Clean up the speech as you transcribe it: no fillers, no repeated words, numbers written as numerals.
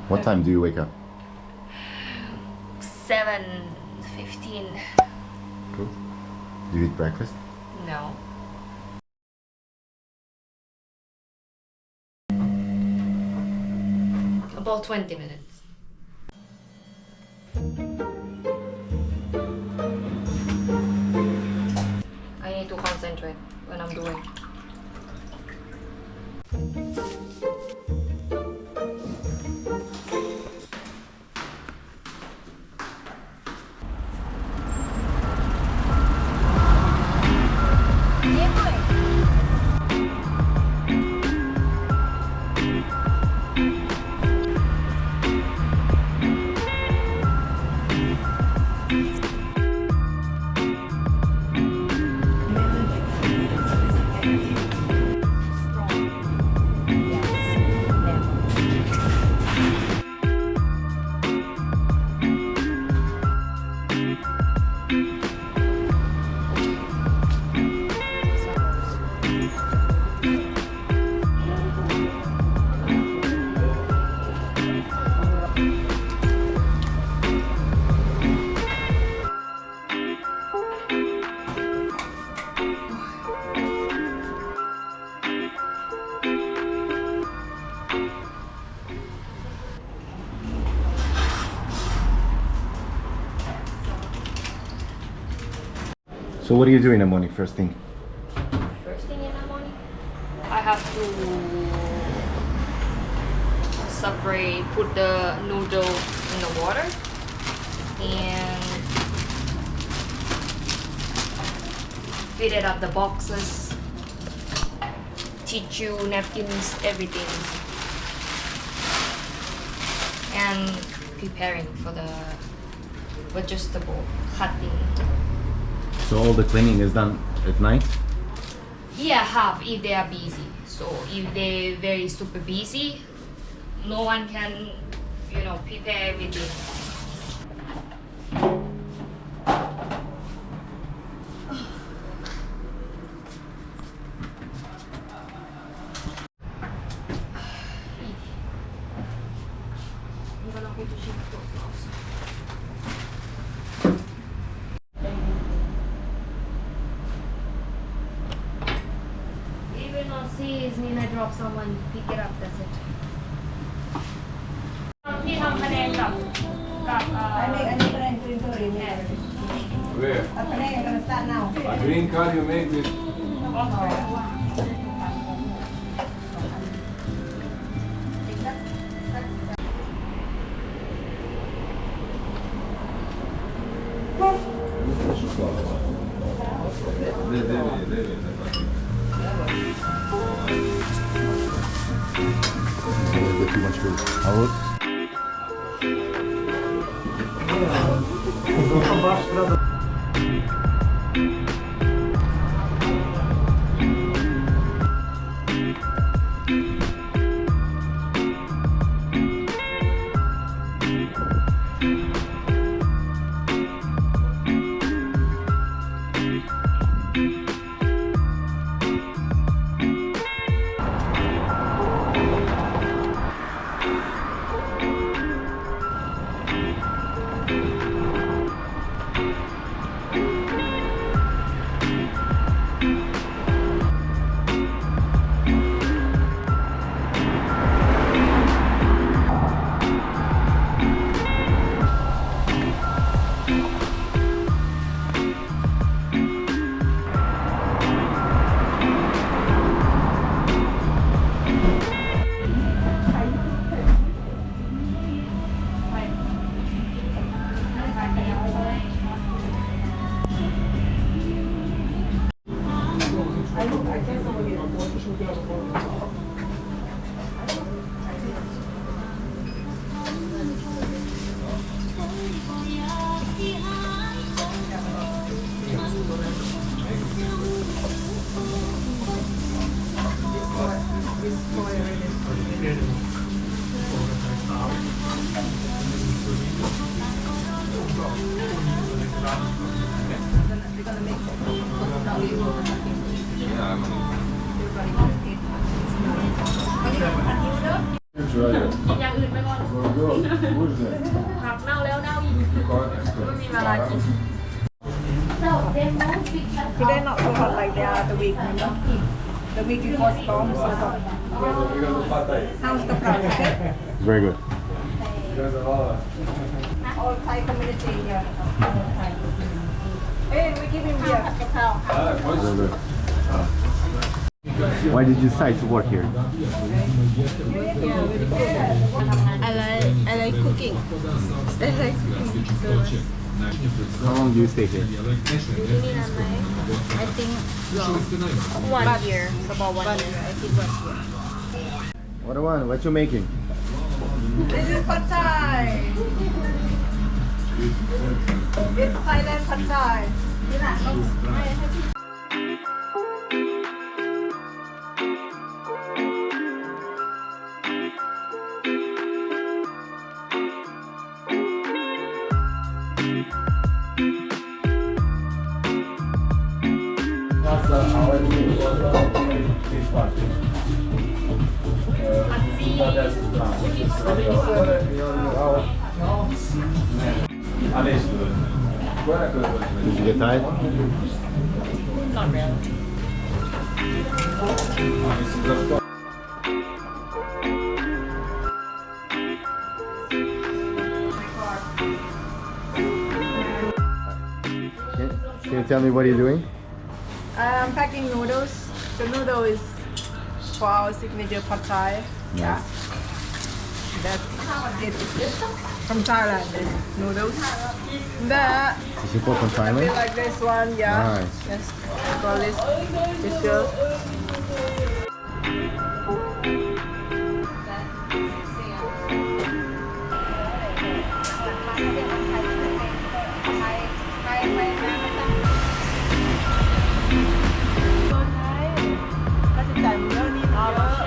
What time do you wake up? 7:15. Good. Do you eat breakfast? No. About 20 minutes. I need to concentrate when I'm doing. So what do you do in the morning first thing? First thing in the morning, I have to separate, put the noodle in the water and fill it up the boxes, tissue, napkins, everything, and preparing for the vegetable cutting. So all the cleaning is done at night? Yeah, half if they are busy. So if they're very super busy, no one can, prepare everything. I'm gonna go to shift those also. Even on seas, mean I drop someone, pick it up, that's it. ที่ทำคะแนนกับอันนี้ก็ได้ green curry เนี่ย Where? เอาคะแนนกันสั้นเนา A green curry you make with 'Cause too much food. How old? We're gonna make อย่างอื่นไปก่อนผักเน่าแล้วเน่าอีกไม่มีเวลากิน Today not so hot like they are the week, remember? The week before storm, so hot. How's the price? Okay? Very good. All Thai community here. Hey, we give him beer. Very good. Why did you decide to work here? I like cooking. I like cooking. How long do you stay here? I think 1 year. About 1 year. I think 1 year. What you making? This is pad thai. It's Thailand pad thai. 'Did you get tired? Not really. Can you tell me what you're doing? I'm packing noodles. The noodle is for our signature pad thai. Yeah. That's it. From Thailand, this noodles. That Is it from a Thailand? bit like this one, yeah. Nice. Yes. Call this girl. Có